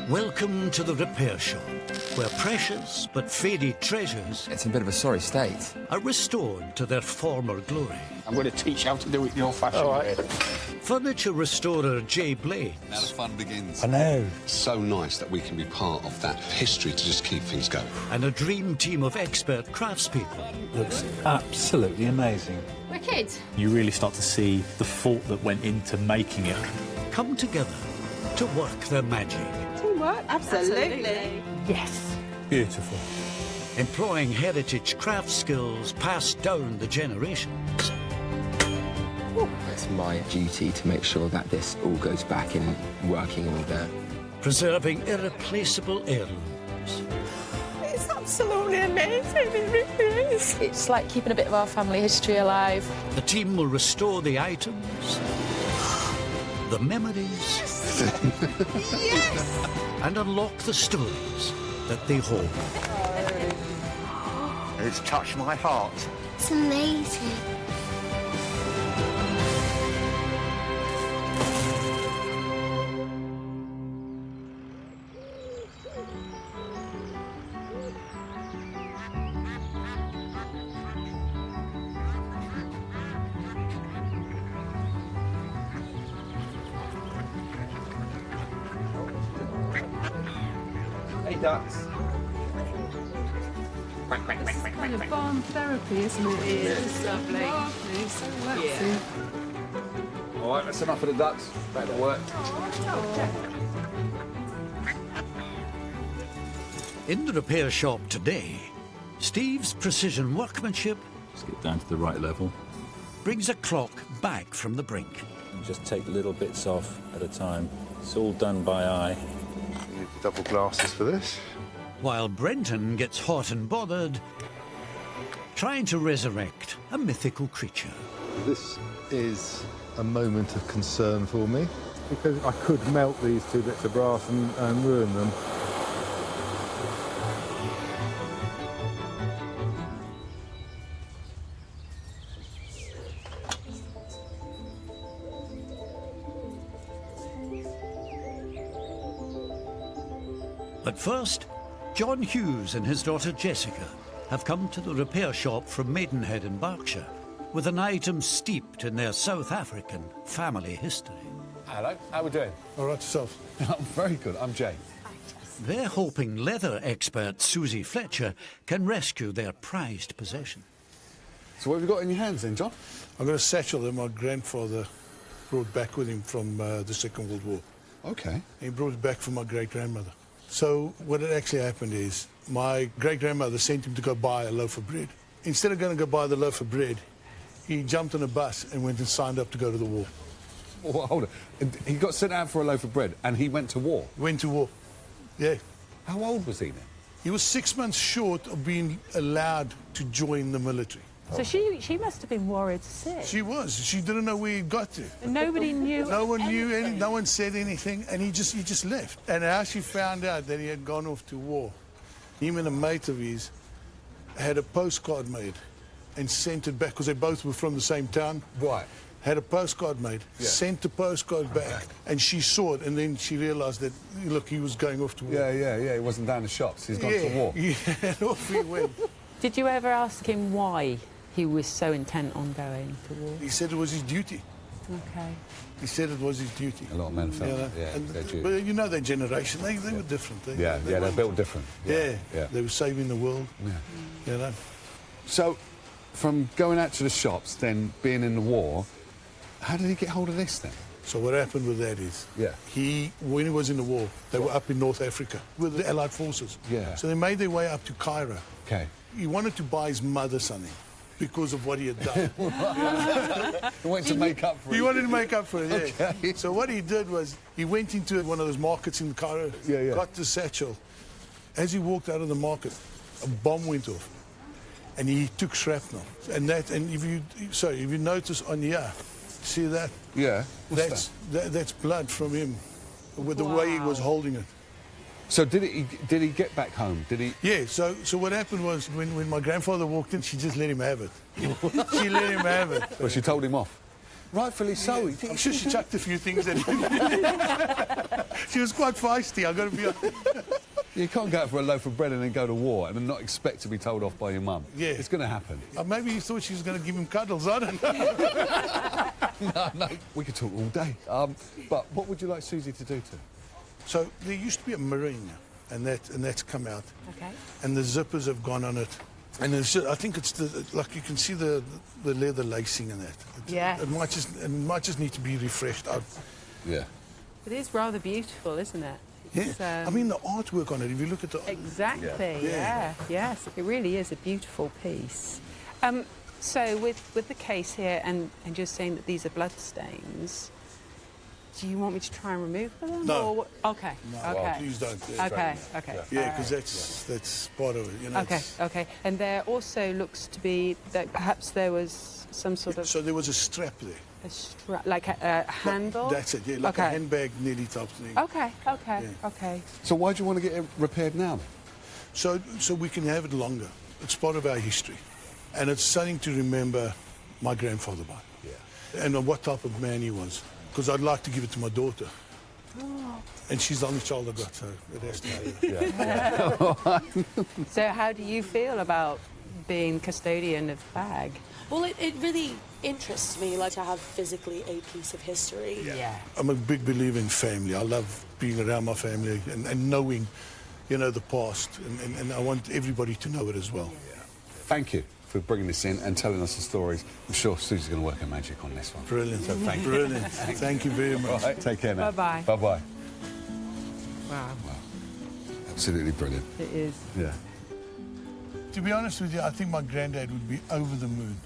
Welcome to the repair shop, where precious but faded treasures... It's in a bit of a sorry state. ...are restored to their former glory. I'm going to teach you how to do it the old-fashioned way. Furniture restorer Jay Blades. Now the fun begins. I know. It's so nice that we can be part of that history to just keep things going. And a dream team of expert craftspeople. Looks absolutely amazing. Wicked. You really start to see the thought that went into making it. Come together to work their magic. Teamwork? Absolutely. Yes. Beautiful. Employing heritage craft skills passed down the generations. It's my duty to make sure that this all goes back in working order. Preserving irreplaceable heirlooms. It's absolutely amazing, it really is. It's like keeping a bit of our family history alive. The team will restore the items, the memories, Yes! and unlock the stories that they hold. It's touched my heart. It's amazing. Hey, ducks. Kind of balm therapy, isn't it? It is lovely. Lovely, so waxy. All right, that's enough of the ducks. Back to work. In the repair shop today, Steve's precision workmanship Let's get down to the right level. brings a clock back from the brink. And just take little bits off at a time. It's all done by eye. You need double glasses for this. While Brenton gets hot and bothered, trying to resurrect a mythical creature. This is a moment of concern for me, because I could melt these two bits of brass and ruin them. But first, John Hughes and his daughter Jessica have come to the repair shop from Maidenhead in Berkshire with an item steeped in their South African family history. Hello, how we doing? All right, yourself. I'm very good. I'm Jay. They're hoping leather expert Susie Fletcher can rescue their prized possession. So what have you got in your hands then, John? I've got a satchel that my grandfather brought back with him from the Second World War. Okay. He brought it back from my great-grandmother. So what had actually happened is my great-grandmother sent him to go buy a loaf of bread. Instead of going to go buy the loaf of bread, he jumped on a bus and went and signed up to go to the war. Oh, hold on. He got sent out for a loaf of bread and he went to war? Went to war, yeah. How old was he then? He was 6 months short of being allowed to join the military. So she must have been worried sick. She was. She didn't know where he'd got to. And nobody knew. No one knew anything. No one said anything, and he just left. And how she found out that he had gone off to war, him and a mate of his had a postcard made and sent it back, because they both were from the same town. Right. Had a postcard made, sent the postcard back, and she saw it, and then she realised that, look, he was going off to war. Yeah. He wasn't down the shops. He's gone to war. Yeah, and off he went. Did you ever ask him why he was so intent on going to war? He said it was his duty. Okay. He said it was his duty. A lot of men felt Yeah, it. Yeah, and, their duty. but you know their generation, they were different. They're built different. Yeah, yeah. They were saving the world. Yeah. You know. So, from going out to the shops, then being in the war, how did he get hold of this then? So what happened with that is, when he was in the war, they were up in North Africa with the Allied forces. Yeah. So they made their way up to Cairo. Okay. He wanted to buy his mother something because of what he had done. He wanted to make up for it. He wanted to make up for it, yeah. Okay. So what he did was, he went into one of those markets in Cairo, got the satchel. As he walked out of the market, a bomb went off, and he took shrapnel. And if you notice on here, see that? Yeah. That's blood from him, with the way he was holding it. So did he get back home? Did he? Yeah, so what happened was, when my grandfather walked in, she just let him have it. She let him have it. Well, she told him off. Rightfully so. I'm sure she chucked a few things at him. She was quite feisty, I've got to be honest. You can't go out for a loaf of bread and then go to war and then not expect to be told off by your mum. Yeah. It's going to happen. Maybe you thought she was going to give him cuddles, I don't know. No, we could talk all day. But what would you like Susie to do to? So there used to be a mirror in there, and that's come out. Okay. And the zippers have gone on it. And I think it's like you can see the leather lacing in that. Yeah. It might just need to be refreshed out. Yeah. It is rather beautiful, isn't it? Yeah. I mean, the artwork on it, if you look at the... Exactly, yeah. Yes, it really is a beautiful piece. So with the case here, and you're saying that these are bloodstains, do you want me to try and remove them? No. Or, okay, No, okay. well, please don't. Yeah, Okay. Yeah, because that's part of it, you know. Okay. And there also looks to be that perhaps there was some sort of... So there was a strap there. A strap, like a handle? That's it, yeah, like a handbag nearly type thing. Okay. So why do you want to get it repaired now? So we can have it longer. It's part of our history. And it's something to remember my grandfather by. Yeah. And what type of man he was. Because I'd like to give it to my daughter. Oh. And she's the only child I got, so it has to be. So how do you feel about being custodian of the bag? Well, it really interests me, like, to have physically a piece of history. Yeah. I'm a big believer in family. I love being around my family and knowing, you know, the past. And I want everybody to know it as well. Yeah. Thank you for bringing this in and telling us the stories. I'm sure Susie's going to work her magic on this one. Brilliant. So thank you. Brilliant. Thank you very much. Right, take care now. Bye-bye. Bye-bye. Wow. Absolutely brilliant. It is. Yeah. To be honest with you, I think my granddad would be over the moon.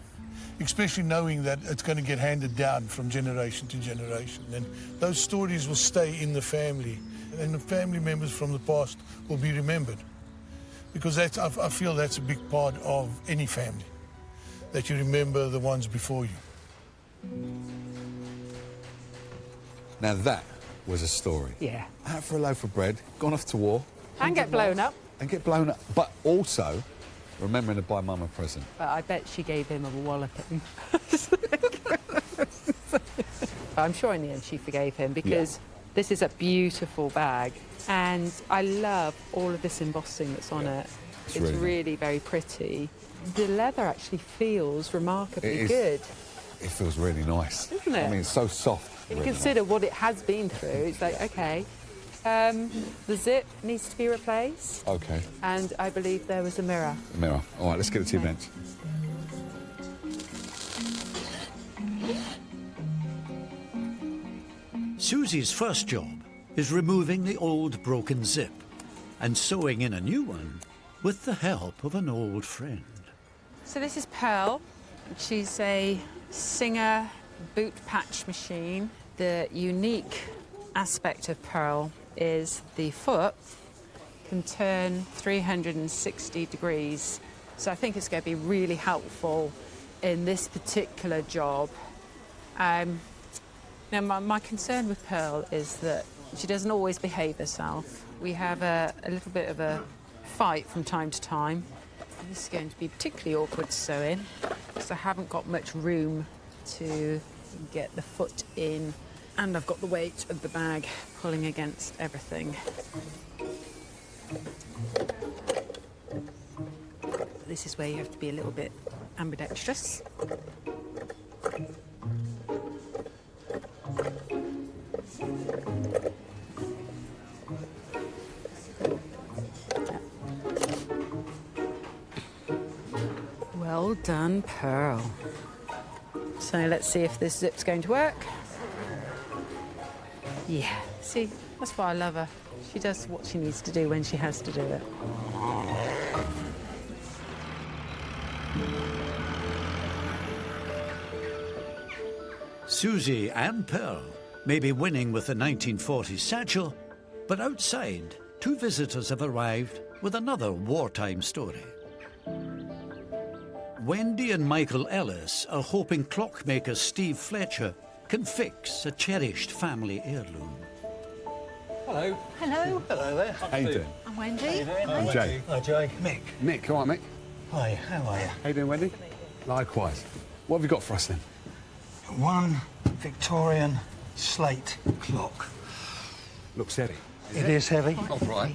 Especially knowing that it's going to get handed down from generation to generation. And those stories will stay in the family. And the family members from the past will be remembered. Because I feel that's a big part of any family. That you remember the ones before you. Now that was a story. Yeah. Out for a loaf of bread, gone off to war. And get blown up. And get blown up. But also remembering to buy Mum a present. But I bet she gave him a walloping. I'm sure in the end she forgave him because this is a beautiful bag. And I love all of this embossing that's on it. It's really very pretty. The leather actually feels remarkably good. It feels really nice. Isn't it? I mean, it's so soft. When you consider what it has been through, it's like, OK. The zip needs to be replaced. OK. And I believe there was a mirror. A mirror. All right, let's get it to your bench. Susie's first job is removing the old broken zip and sewing in a new one with the help of an old friend. So this is Pearl. She's a Singer boot patch machine. The unique aspect of Pearl is the foot can turn 360 degrees. So I think it's going to be really helpful in this particular job. Now, my concern with Pearl is that she doesn't always behave herself. We have a little bit of a fight from time to time. This is going to be particularly awkward to sew in because I haven't got much room to get the foot in, and I've got the weight of the bag pulling against everything. This is where you have to be a little bit ambidextrous. Well done, Pearl. So let's see if this zip's going to work. Yeah, see, that's why I love her. She does what she needs to do when she has to do it. Susie and Pearl may be winning with the 1940 Satchel, but outside, two visitors have arrived with another wartime story. Wendy and Michael Ellis are hoping clockmaker Steve Fletcher can fix a cherished family heirloom. Hello. Hello. Hello there. How you doing? I'm Wendy. How you doing? I'm Jay. Hi, Jay. Mick. Nick, all right, Mick? Hi, how are you? How you doing, Wendy? Likewise. What have you got for us then? One Victorian slate clock. Looks heavy. It is heavy. All right.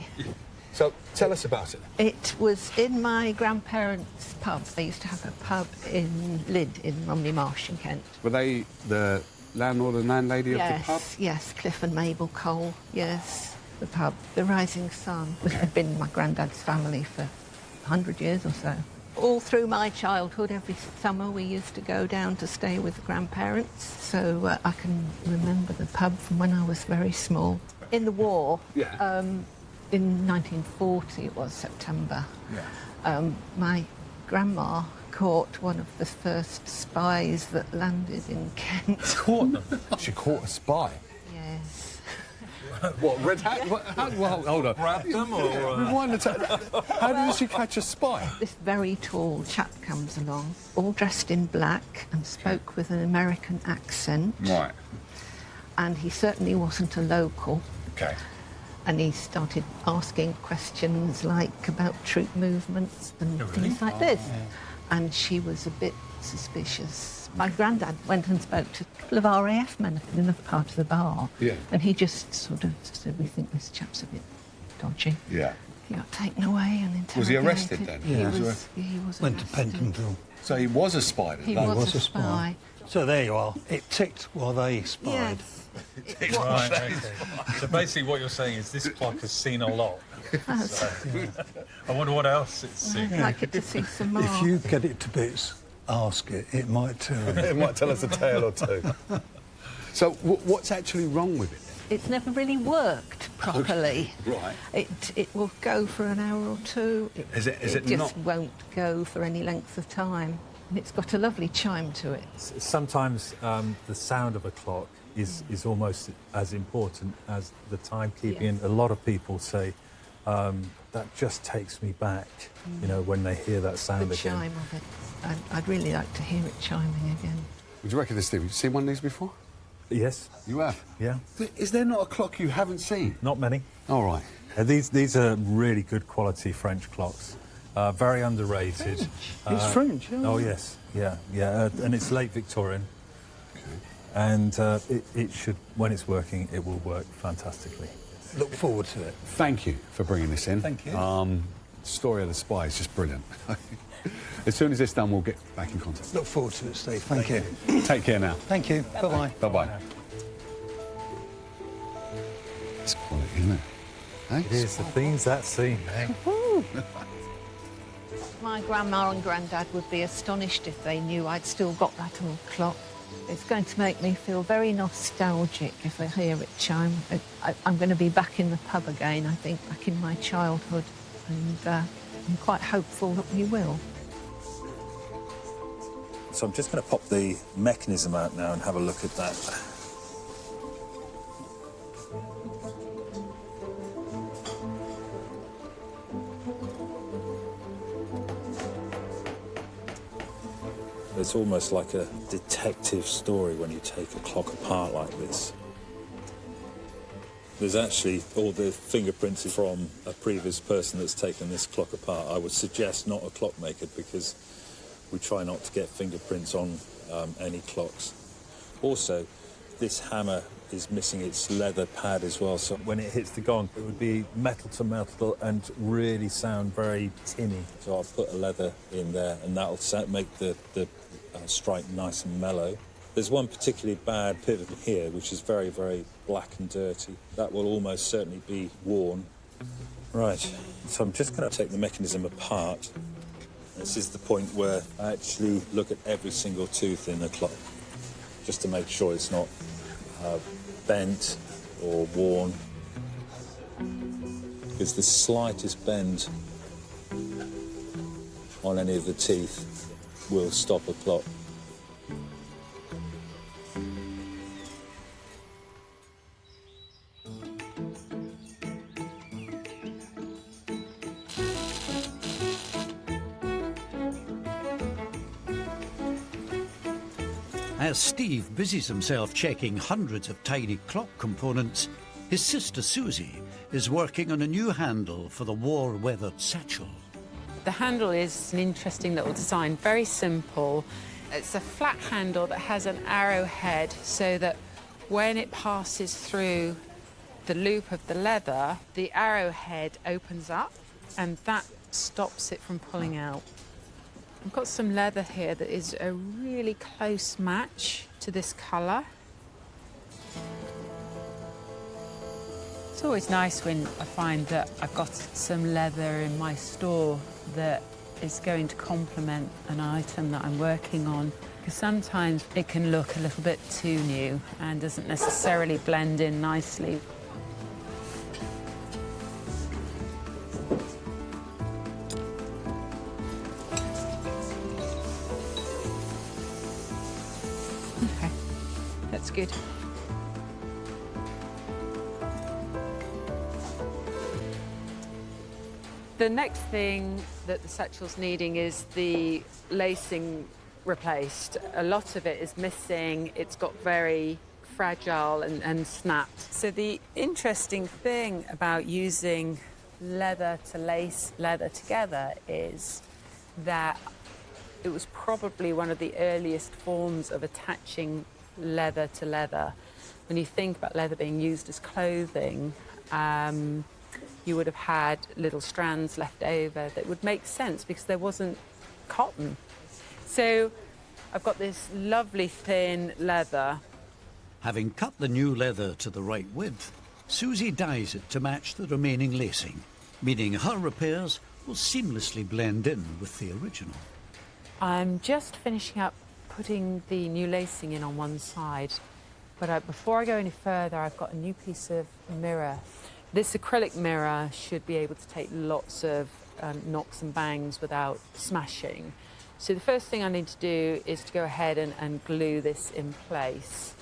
So, tell us about it. It was in my grandparents' pub. They used to have a pub in Lyd in Romney Marsh in Kent. Were they the landlord and landlady of the pub? Yes, Cliff and Mabel Cole, yes. The pub, the Rising Sun, which had been my granddad's family for 100 years or so. All through my childhood, every summer we used to go down to stay with the grandparents, so I can remember the pub from when I was very small. In the war, in 1940, it was September, my grandma caught one of the first spies that landed in Kent. Caught them? She caught a spy? Yes. What, red hat? Well, hold on. Grabbed them or... Rewind the tape. How did she catch a spy? This very tall chap comes along, all dressed in black and spoke with an American accent. Right. And he certainly wasn't a local. Okay. And he started asking questions like about troop movements and things like this. And she was a bit suspicious. My granddad went and spoke to a couple of RAF men in the part of the bar. Yeah. And he just sort of said, we think this chap's a bit dodgy. Yeah. He got taken away and interrogated. Was he arrested then? Yeah. He was Went to arrested. Pentonville. So he was a spy then? He was a spy. So there you are. It ticked while they spied. Yes. Right, okay. So basically what you're saying is this clock has seen a lot. So, I wonder what else it's seen. I'd like it to see some more. If you get it to bits, ask it. It might tell you. It might tell us a tale or two. So what's actually wrong with it? It's never really worked properly. Right. It will go for an hour or two. Is it just not? Won't go for any length of time. And it's got a lovely chime to it. Sometimes the sound of a clock is almost as important as the timekeeping. Yes. And a lot of people say that just takes me back, you know, when they hear that sound The again. chime of it. I'd really like to hear it chiming again. Would you reckon this, Steve? Have you seen one of these before? Yes. You have? Yeah. Is there not a clock you haven't seen? Not many. All right. These are really good quality French clocks. Very underrated. It's French, yeah. Oh, yes. Yeah, yeah. And it's late Victorian. And it should, when it's working, it will work fantastically. Look forward to it. Thank you for bringing this in. Thank you. Story of the spy is just brilliant. As soon as it's done, we'll get back in contact. Look forward to it, Steve. Thank you. Take care now. Thank you. Bye-bye. Bye-bye. It's quality, isn't it? Eh? It is the things that scene, eh? My grandma and granddad would be astonished if they knew I'd still got that old clock. It's going to make me feel very nostalgic if I hear it chime. I'm going to be back in the pub again, I think, back in my childhood. And I'm quite hopeful that we will. So I'm just going to pop the mechanism out now and have a look at that. It's almost like a detective story when you take a clock apart like this. There's actually all the fingerprints from a previous person that's taken this clock apart. I would suggest not a clockmaker because we try not to get fingerprints on any clocks. Also, this hammer is missing its leather pad as well, so when it hits the gong, it would be metal to metal and really sound very tinny. So I'll put a leather in there, and that'll make the strike nice and mellow. There's one particularly bad pivot here, which is very, very black and dirty. That will almost certainly be worn. Right, so I'm just going to take the mechanism apart. This is the point where I actually look at every single tooth in the clock, just to make sure it's not bent or worn. Because the slightest bend on any of the teeth will stop a clock. As Steve busies himself checking hundreds of tiny clock components, his sister Susie is working on a new handle for the war-weathered Satchel. The handle is an interesting little design, very simple. It's a flat handle that has an arrow head so that when it passes through the loop of the leather, the arrowhead opens up and that stops it from pulling out. I've got some leather here that is a really close match to this colour. It's always nice when I find that I've got some leather in my store that is going to complement an item that I'm working on, because sometimes it can look a little bit too new and doesn't necessarily blend in nicely. Okay, that's good. The next thing that the satchel's needing is the lacing replaced. A lot of it is missing. It's got very fragile and snapped. So the interesting thing about using leather to lace leather together is that it was probably one of the earliest forms of attaching leather to leather. When you think about leather being used as clothing, you would have had little strands left over that would make sense because there wasn't cotton. So I've got this lovely thin leather. Having cut the new leather to the right width, Susie dyes it to match the remaining lacing, meaning her repairs will seamlessly blend in with the original. I'm just finishing up putting the new lacing in on one side, but before I go any further, I've got a new piece of mirror. This acrylic mirror should be able to take lots of knocks and bangs without smashing. So the first thing I need to do is to go ahead and glue this in place.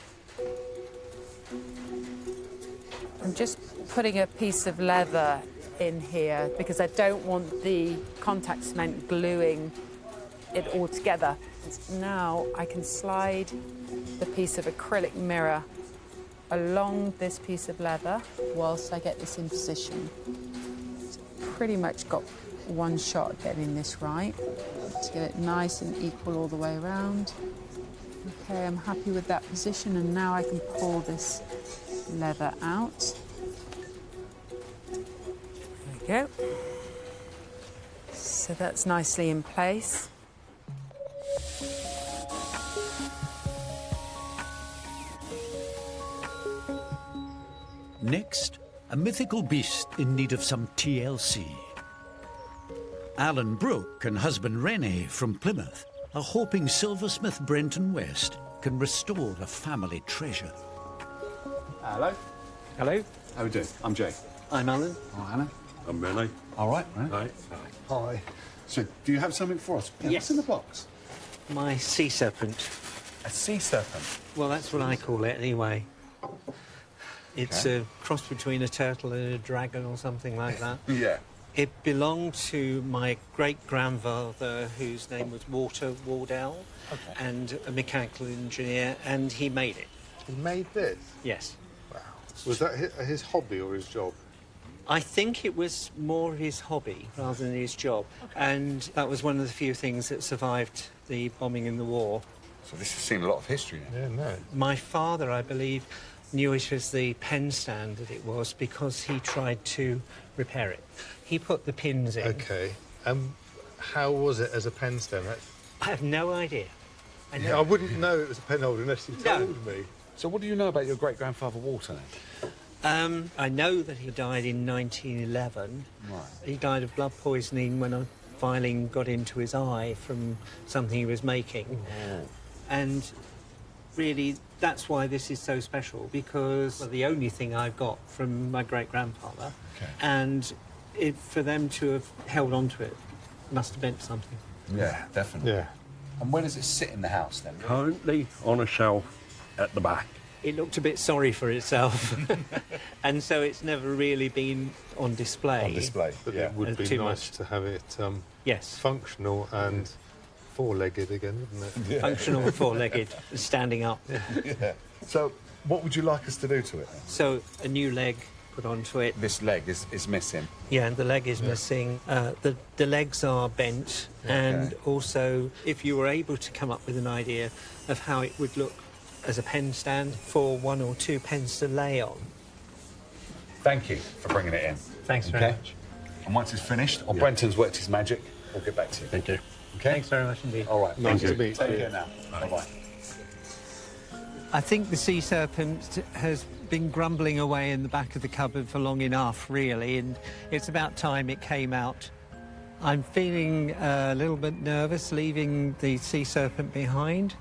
I'm just putting a piece of leather in here because I don't want the contact cement gluing it all together. Now I can slide the piece of acrylic mirror along this piece of leather whilst I get this in position. So pretty much got one shot at getting this right. To get it nice and equal all the way around. Okay, I'm happy with that position, and now I can pull this leather out. There we go. So that's nicely in place. Next, a mythical beast in need of some TLC. Alan Brooke and husband Rennie from Plymouth are hoping silversmith Brenton West can restore a family treasure. Hello. Hello. How are we doing? I'm Jay. I'm Alan. Oh, Alan. I'm Rennie. All right, right. Hi. Hi. So, do you have something for us? Yeah, Yes. What's in the box? My sea serpent. A sea serpent? Well, that's what I call it anyway. It's a cross between a turtle and a dragon or something like that. Yeah. It belonged to my great-grandfather, whose name was Walter Wardell, and a mechanical engineer, and he made it. He made this? Yes. Wow. Was that his hobby or his job? I think it was more his hobby rather than his job, and that was one of the few things that survived the bombing in the war. So this has seen a lot of history now. Yeah, no. My father, I believe, knew it as the pen stand that it was because he tried to repair it. He put the pins in. OK. How was it as a pen stand? I have no idea. I wouldn't know it was a pen holder unless you told me. So what do you know about your great-grandfather Walter then? I know that he died in 1911. Right. He died of blood poisoning when a filing got into his eye from something he was making. Oh. And really, that's why this is so special, because the only thing I've got from my great-grandfather, and for them to have held on to it must have meant something. Yeah, definitely. Yeah. And where does it sit in the house then? Currently on a shelf at the back. It looked a bit sorry for itself, and so it's never really been on display. On display, But it would be nice to have it yes, functional and four-legged again, wouldn't it? Yeah. Functional, four-legged, standing up. Yeah. So what would you like us to do to it then? So a new leg put onto it. This leg is missing. Yeah, and the leg is missing. The legs are bent, and also if you were able to come up with an idea of how it would look as a pen stand for 1 or 2 pens to lay on, Thank you for bringing it in. Thanks very much. And once it's finished, or Brenton's worked his magic, we'll get back to you. Thank you. Okay? Thanks very much indeed. All right. Nice to meet you. Take care now. Bye-bye. I think the sea serpent has been grumbling away in the back of the cupboard for long enough, really, and it's about time it came out. I'm feeling a little bit nervous leaving the sea serpent behind,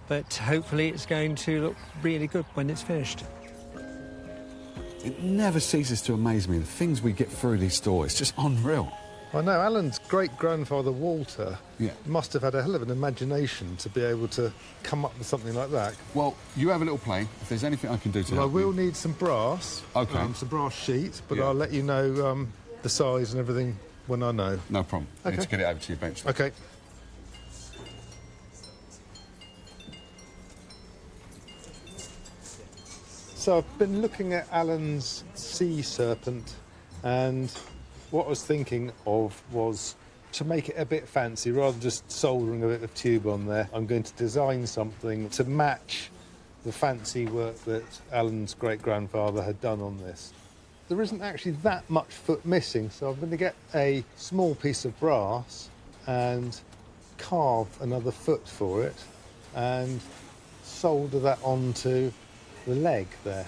but hopefully it's going to look really good when it's finished. It never ceases to amaze me, the things we get through these stories. Just unreal. I know, Alan's great-grandfather, Walter, must have had a hell of an imagination to be able to come up with something like that. Well, you have a little play. If there's anything I can do to Well, I help will you. need some brass. OK. Some brass sheets, but I'll let you know the size and everything when I know. No problem. I need OK. to get it over to you eventually. OK. So I've been looking at Alan's sea serpent, and what I was thinking of was to make it a bit fancy, rather than just soldering a bit of tube on there. I'm going to design something to match the fancy work that Alan's great-grandfather had done on this. There isn't actually that much foot missing, so I'm going to get a small piece of brass and carve another foot for it and solder that onto the leg there.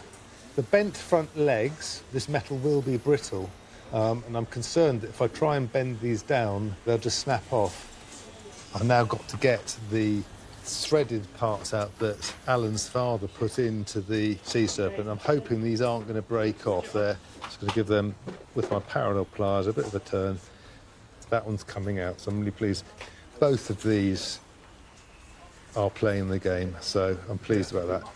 The bent front legs, this metal will be brittle, and I'm concerned that if I try and bend these down, they'll just snap off. I've now got to get the threaded parts out that Alan's father put into the sea serpent. I'm hoping these aren't going to break off there. Just going to give them, with my parallel pliers, a bit of a turn. That one's coming out, so I'm really pleased. Both of these are playing the game, so I'm pleased about that.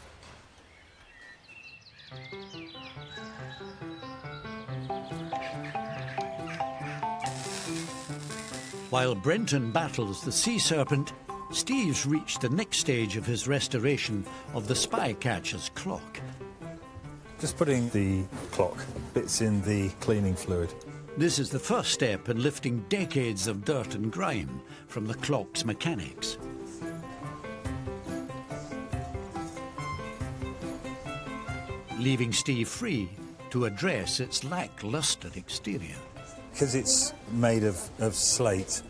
While Brenton battles the sea serpent, Steve's reached the next stage of his restoration of the spy catcher's clock. Just putting the clock bits in the cleaning fluid. This is the first step in lifting decades of dirt and grime from the clock's mechanics. Leaving Steve free to address its lacklustre exterior. Because it's made of slate,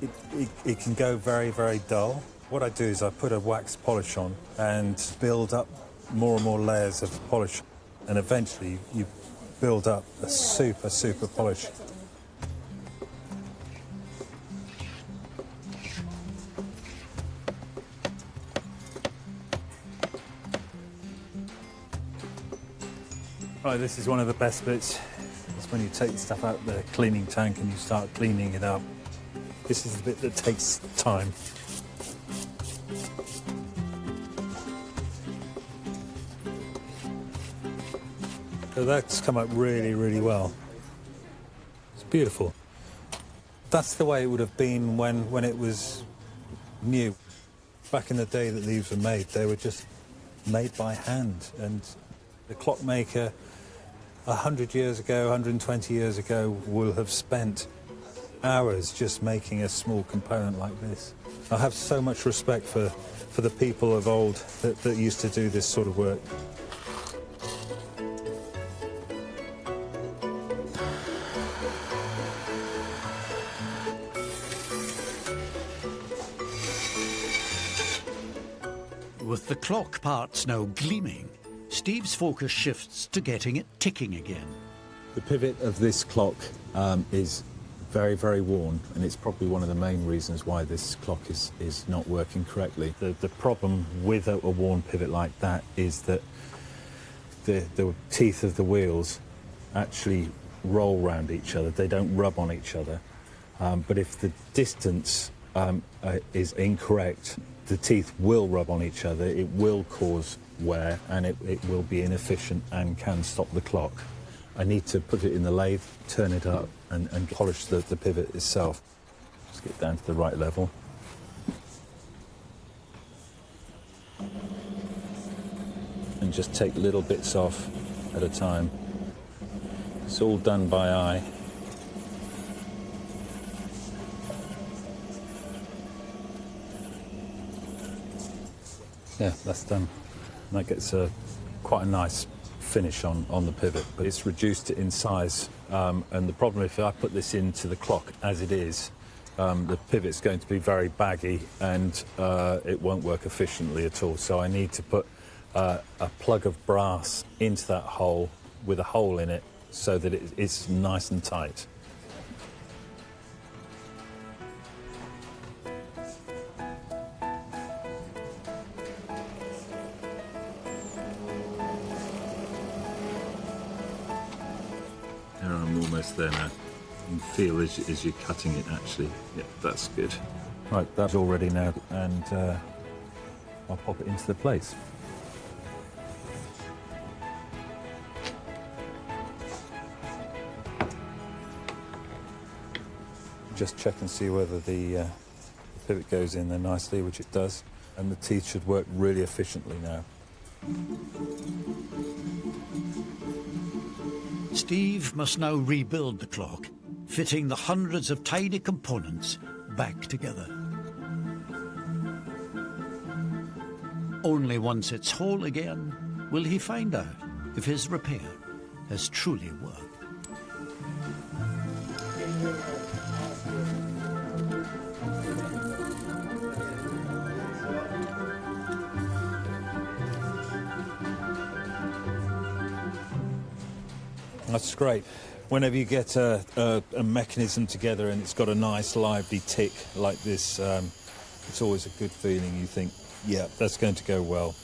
it can go very, very dull. What I do is I put a wax polish on and build up more and more layers of polish, and eventually you build up a super, super polish. Right, this is one of the best bits. It's when you take the stuff out of the cleaning tank and you start cleaning it up. This is the bit that takes time. So that's come up really, really well. It's beautiful. That's the way it would have been when it was new. Back in the day that these were made, they were just made by hand. And the clockmaker 100 years ago, 120 years ago, will have spent hours just making a small component like this. I have so much respect for the people of old that used to do this sort of work. With the clock parts now gleaming, Steve's focus shifts to getting it ticking again. The pivot of this clock is very, very worn, and it's probably one of the main reasons why this clock is not working correctly. The problem with a worn pivot like that is that the teeth of the wheels actually roll round each other. They don't rub on each other. But if the distance is incorrect, the teeth will rub on each other, it will cause wear, and it will be inefficient and can stop the clock. I need to put it in the lathe, turn it up, and polish the pivot itself. Just get down to the right level. And just take little bits off at a time. It's all done by eye. Yeah, that's done. And that gets quite a nice finish on the pivot, but it's reduced it in size. And the problem, if I put this into the clock as it is, the pivot's going to be very baggy and it won't work efficiently at all. So I need to put a plug of brass into that hole with a hole in it so that it's nice and tight. I'm almost there now. You can feel as you're cutting it, actually. Yeah, that's good. Right, that's all ready now, and I'll pop it into the place. Just check and see whether the pivot goes in there nicely, which it does, and the teeth should work really efficiently now. Steve must now rebuild the clock, fitting the hundreds of tiny components back together. Only once it's whole again will he find out if his repair has truly worked. That's great. Whenever you get a mechanism together and it's got a nice lively tick like this, it's always a good feeling. You think, yeah, that's going to go well.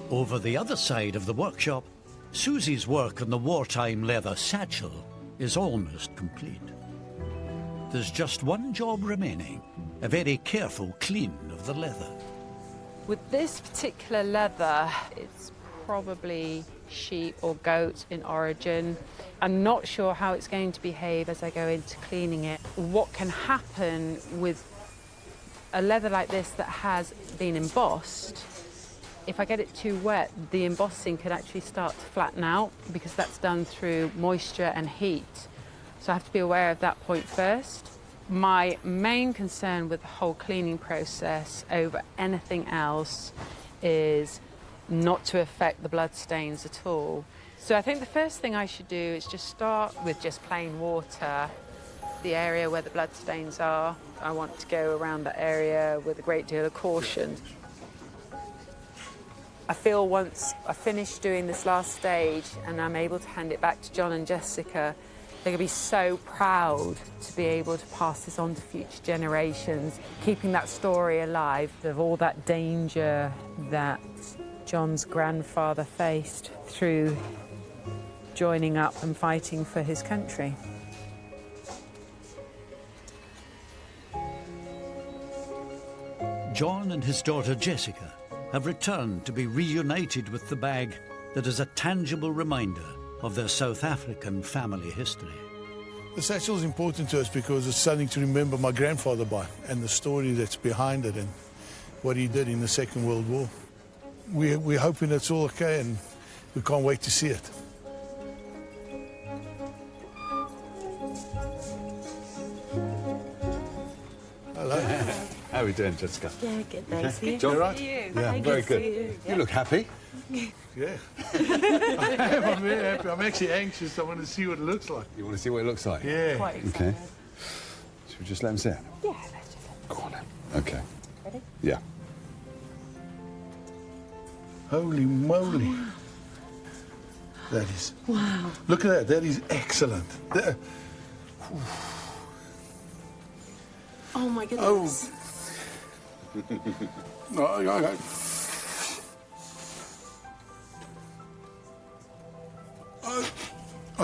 Over the other side of the workshop, Susie's work on the wartime leather satchel is almost complete. There's just one job remaining, a very careful clean of the leather. With this particular leather, it's probably sheep or goat in origin. I'm not sure how it's going to behave as I go into cleaning it. What can happen with a leather like this that has been embossed, if I get it too wet, the embossing could actually start to flatten out because that's done through moisture and heat. So I have to be aware of that point first. My main concern with the whole cleaning process over anything else is not to affect the blood stains at all. So I think the first thing I should do is just start with just plain water. The area where the blood stains are, I want to go around that area with a great deal of caution. I feel once I finish doing this last stage and I'm able to hand it back to John and Jessica, they're going to be so proud to be able to pass this on to future generations, keeping that story alive of all that danger that John's grandfather faced through joining up and fighting for his country. John and his daughter Jessica have returned to be reunited with the bag that is a tangible reminder of their South African family history. The satchel is important to us because it's something to remember my grandfather by and the story that's behind it and what he did in the Second World War. We're hoping it's all okay and we can't wait to see it. Hello. How are we doing, Jessica? Yeah, good, thanks. You? John, right? You? Yeah, very good. You look happy. Yeah. I'm very happy. I'm actually anxious. I want to see what it looks like. You want to see what it looks like? Yeah. Quite excited. Okay. Should we just let him see it? Yeah, let's just Go on then. Okay. Ready? Yeah. Holy moly. That is... Wow. Look at that. That is excellent. That... Oh, my goodness. No, I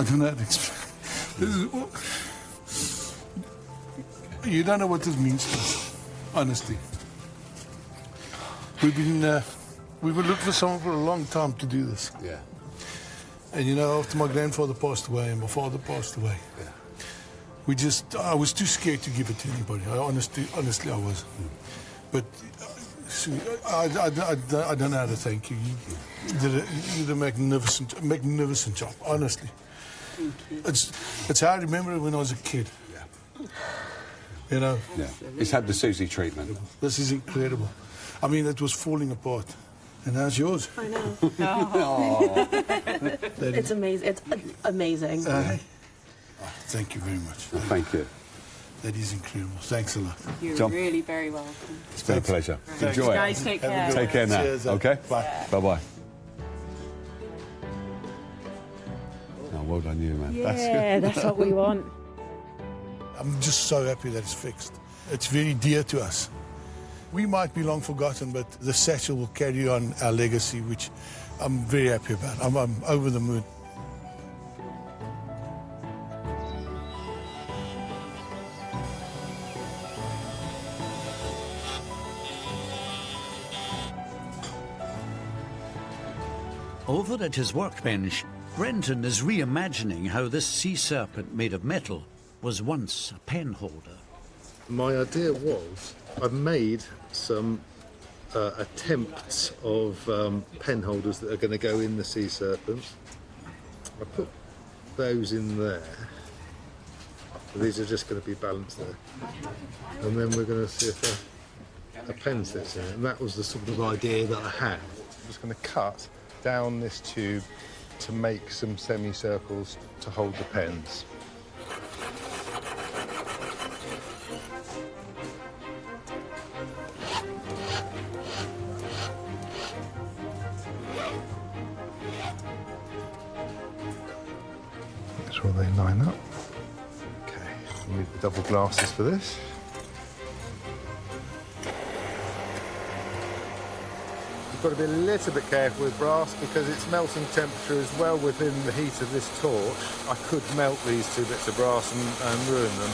don't know how to explain. This is, you don't know what this means to us, honestly. We've been looking for someone for a long time to do this. Yeah. And you know, after my grandfather passed away and my father passed away, I was too scared to give it to anybody. Honestly, I was. But I don't know how to thank you. You did a magnificent job, honestly. It's how I remember it when I was a kid. Yeah. You know? Yeah. It's had the Susie treatment. This is incredible. I mean, it was falling apart. And that's yours. I know. Oh. It's amazing. It's amazing. Thank you very much. Thank you. That is incredible. Thanks a lot. You're John. really very welcome. It's been a pleasure. Thanks. Enjoy it. Guys, take care. Take care now. Cheers, okay? Bye. Bye-bye. Oh, well done you, man. Yeah, that's what we want. I'm just so happy that it's fixed. It's very dear to us. We might be long forgotten, but the Satchel will carry on our legacy, which I'm very happy about. I'm over the moon. Over at his workbench, Brenton is reimagining how this sea serpent made of metal was once a pen holder. My idea was I've made some attempts of pen holders that are going to go in the sea serpent. I put those in there. These are just going to be balanced there. And then we're going to see if a pen sits in it. And that was the sort of idea that I had. I'm just going to cut down this tube to make some semicircles to hold the pens. Make sure they line up. Okay, we need the double glasses for this. Got to be a little bit careful with brass because its melting temperature is well within the heat of this torch. I could melt these two bits of brass and ruin them.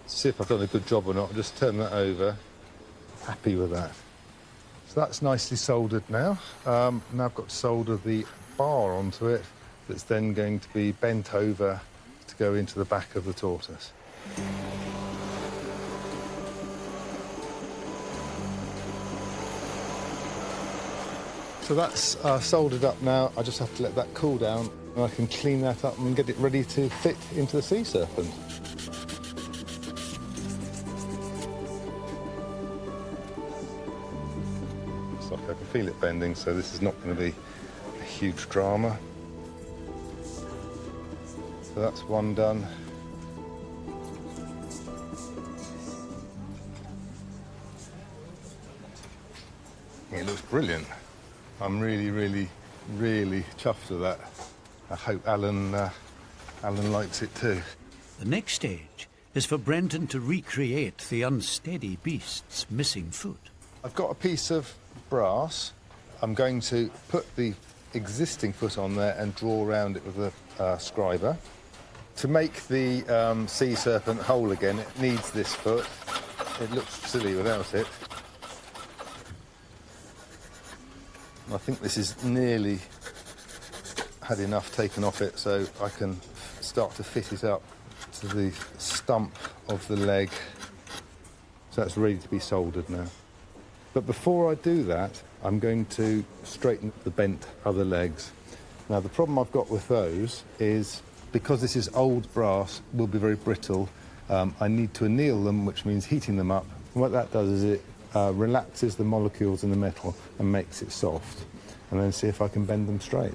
See if I've done a good job or not. I'll just turn that over. Happy with that. So that's nicely soldered now. Now I've got to solder the bar onto it that's then going to be bent over to go into the back of the tortoise. So that's soldered up now. I just have to let that cool down and I can clean that up and get it ready to fit into the sea serpent. It's like I can feel it bending, so this is not going to be a huge drama. So that's one done. It looks brilliant. I'm really, really, really chuffed with that. I hope Alan likes it too. The next stage is for Brenton to recreate the unsteady beast's missing foot. I've got a piece of brass. I'm going to put the existing foot on there and draw around it with a scriber. To make the sea serpent whole again, it needs this foot. It looks silly without it. I think this is nearly had enough taken off it, so I can start to fit it up to the stump of the leg. So that's ready to be soldered now. But before I do that, I'm going to straighten the bent other legs. Now, the problem I've got with those is because this is old brass, will be very brittle, I need to anneal them, which means heating them up. And what that does is it relaxes the molecules in the metal and makes it soft, and then see if I can bend them straight.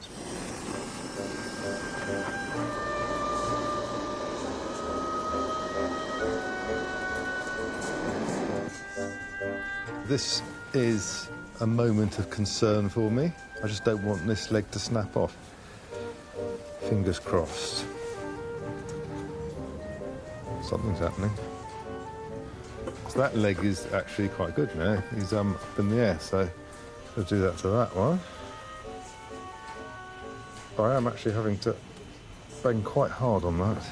This is a moment of concern for me. I just don't want this leg to snap off. Fingers crossed. Something's happening. So that leg is actually quite good now. He's up in the air, so I'll do that to that one. I am actually having to bang quite hard on that.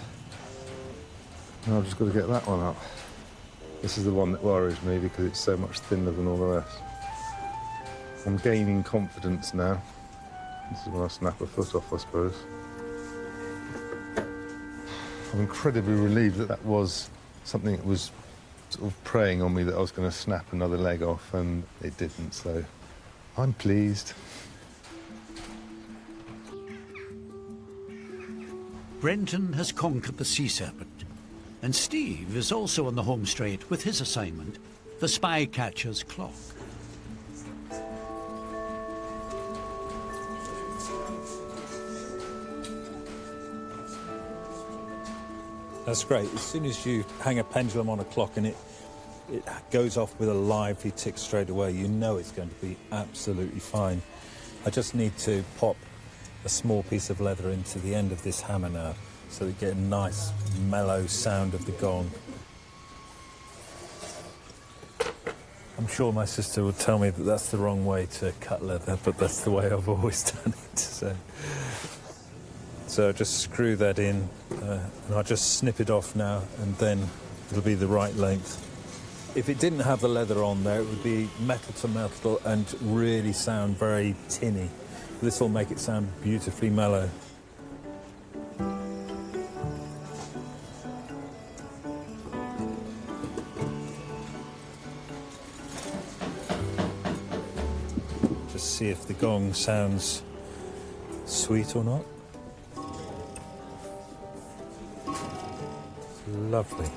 And I've just got to get that one up. This is the one that worries me because it's so much thinner than all the rest. I'm gaining confidence now. This is when I snap a foot off, I suppose. I'm incredibly relieved that that was something that was sort of preying on me, that I was going to snap another leg off, and it didn't, so I'm pleased. Brenton has conquered the sea serpent, and Steve is also on the home straight with his assignment, the spy catcher's clock. That's great. As soon as you hang a pendulum on a clock and it goes off with a lively tick straight away, you know it's going to be absolutely fine. I just need to pop a small piece of leather into the end of this hammer now so we get a nice mellow sound of the gong. I'm sure my sister would tell me that that's the wrong way to cut leather, but that's the way I've always done it. So just screw that in, and I'll just snip it off now, and then it'll be the right length. If it didn't have the leather on there, it would be metal to metal and really sound very tinny. This will make it sound beautifully mellow. Just see if the gong sounds sweet or not. Lovely,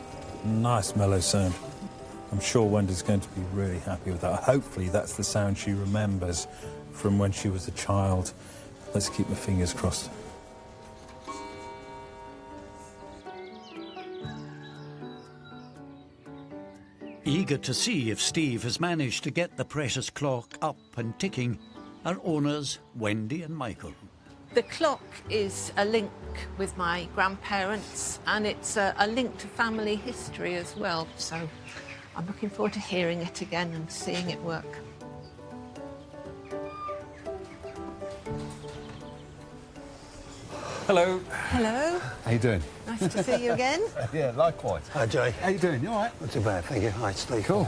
nice mellow sound. I'm sure Wendy's going to be really happy with that. Hopefully that's the sound she remembers from when she was a child. Let's keep my fingers crossed. Eager to see if Steve has managed to get the precious clock up and ticking are owners Wendy and Michael. The clock is a link with my grandparents, and it's a link to family history as well, so I'm looking forward to hearing it again and seeing it work. Hello. Hello. How you doing? Nice to see you again. Yeah, likewise. Hi, Jay. How you doing? You all right? Not too bad, thank you. Hi, Steve. Cool.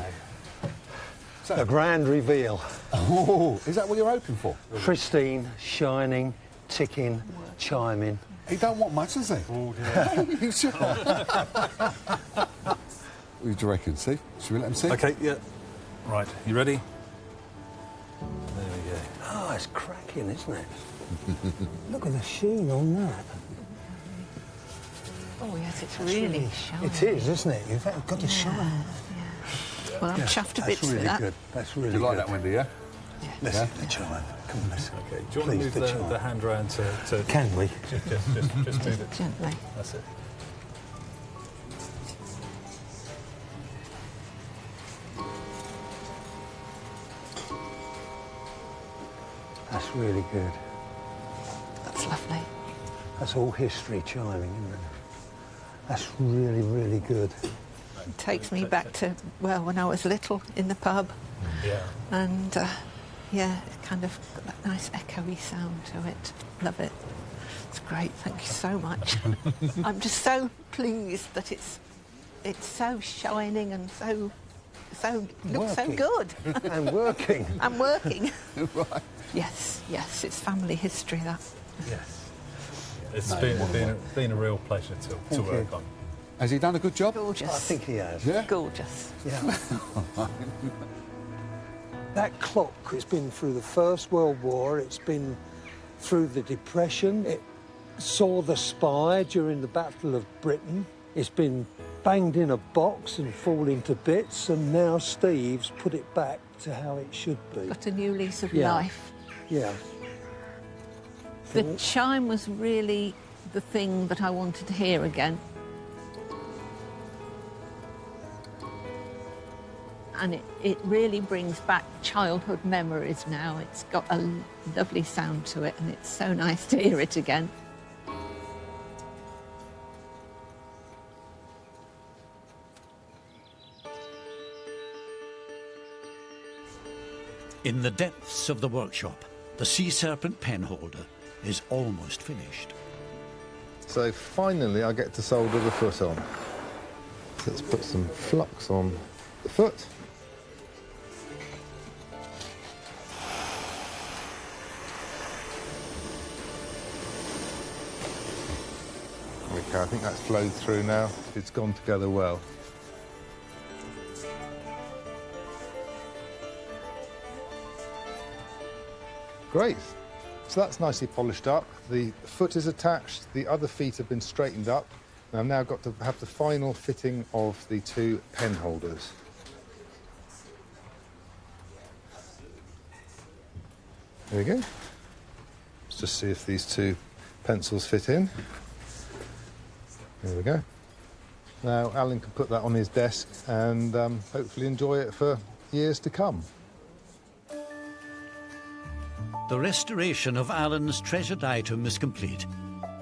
So, the grand reveal. Oh, is that what you're hoping for? Pristine, shining, ticking, chiming. He don't want much, does he? Oh, dear. You sure? What do you reckon, Steve? Should we let him see? Okay, yeah. Right, you ready? There we go. Oh, it's cracking, isn't it? Look at the sheen on that. Oh, yes, it's really shiny. It is, isn't it? You've got to shine. Yeah. Well, I'm chuffed to bits really with that. Good. That's really You good. like that, Wendy, yeah? Listen to the chime. Come on, listen. Okay, do you want to move the hand round to... Can we? Just move it. Gently. That's it. That's really good. That's lovely. That's all history chiming, isn't it? That's really, really good. It takes me back to, well, when I was little in the pub. Yeah. And, yeah, it kind of got that nice echoey sound to it. Love it. It's great. Thank you so much. I'm just so pleased that it's so shining and looks so good. And working. And working. Right. Yes, it's family history, that. Yes. It's been a real pleasure to work on. Has he done a good job? Gorgeous. I think he has. Yeah? Gorgeous. Yeah. That clock, it's been through the First World War, it's been through the Depression, it saw the spy during the Battle of Britain, it's been banged in a box and falling to bits, and now Steve's put it back to how it should be. Got a new lease of Yeah. life. Yeah. The chime was really the thing that I wanted to hear again. And it really brings back childhood memories now. It's got a lovely sound to it, and it's so nice to hear it again. In the depths of the workshop, the sea serpent penholder is almost finished. So finally I get to solder the foot on. Let's put some flux on the foot. Okay, I think that's flowed through now. It's gone together well. Great. So that's nicely polished up. The foot is attached, the other feet have been straightened up. And I've now got to have the final fitting of the 2 pen holders. There we go. Let's just see if these 2 pencils fit in. There we go. Now Alan can put that on his desk and hopefully enjoy it for years to come. The restoration of Alan's treasured item is complete,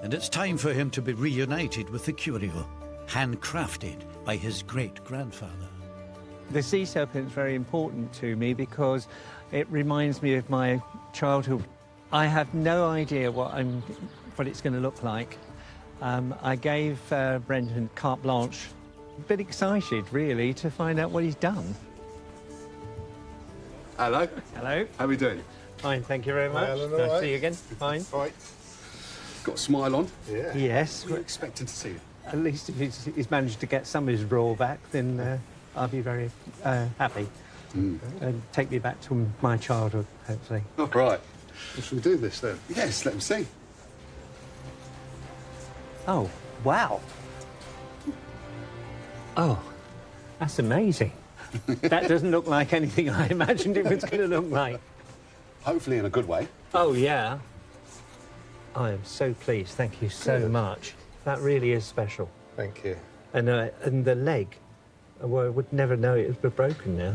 and it's time for him to be reunited with the curio, handcrafted by his great-grandfather. The sea serpent is very important to me because it reminds me of my childhood. I have no idea what it's going to look like. I gave Brendan carte blanche. A bit excited, really, to find out what he's done. Hello. Hello. How are we doing? Fine, thank you very much. Hi, Alan, Nice all to right? see you again. Fine. Right. Got a smile on? Yeah. Yes. What were you expecting to see? At least if he's managed to get some of his raw back, then I'll be very happy. And take me back to my childhood, hopefully. All right. Well, shall we do this then? Yes, let him see. Oh, wow. Oh, that's amazing. That doesn't look like anything I imagined it was going to look like. Hopefully in a good way. Oh, yeah. I am so pleased. Thank you so much. That really is special. Thank you. And the leg, well, I would never know it was broken now.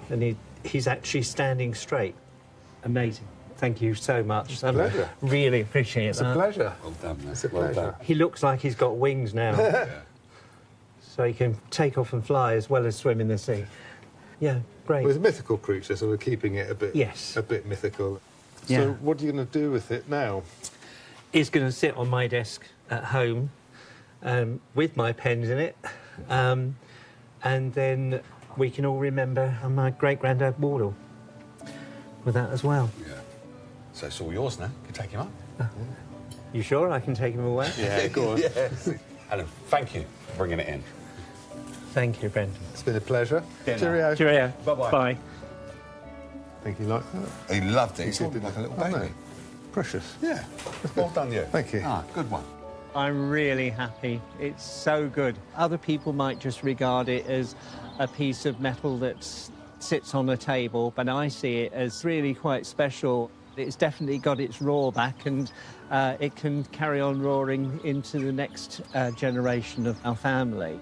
Yeah. And he's actually standing straight. Amazing. Thank you so much. It's a pleasure. I really appreciate that. It's a pleasure. Well done, man. It's a Well pleasure. done. He looks like he's got wings now. Yeah. So he can take off and fly as well as swim in the sea. Yeah, great. Well, it's a mythical creature, so we're keeping it a bit mythical. Yeah. So what are you going to do with it now? It's going to sit on my desk at home with my pens in it. And then we can all remember my great-granddad Wardle with that as well. Yeah. So it's all yours now. You can take him up. You sure I can take him away? Yeah, go on. Yes. Alan, thank you for bringing it in. Thank you, Brendan. It's been a pleasure. Dinner. Cheerio. Cheerio. Bye-bye. Bye. Think you like that? He loved it. He sounded like a little I know. baby. Precious. Yeah. Well done, you. Thank you. Ah, good one. I'm really happy. It's so good. Other people might just regard it as a piece of metal that sits on a table, but I see it as really quite special. It's definitely got its roar back, and it can carry on roaring into the next generation of our family.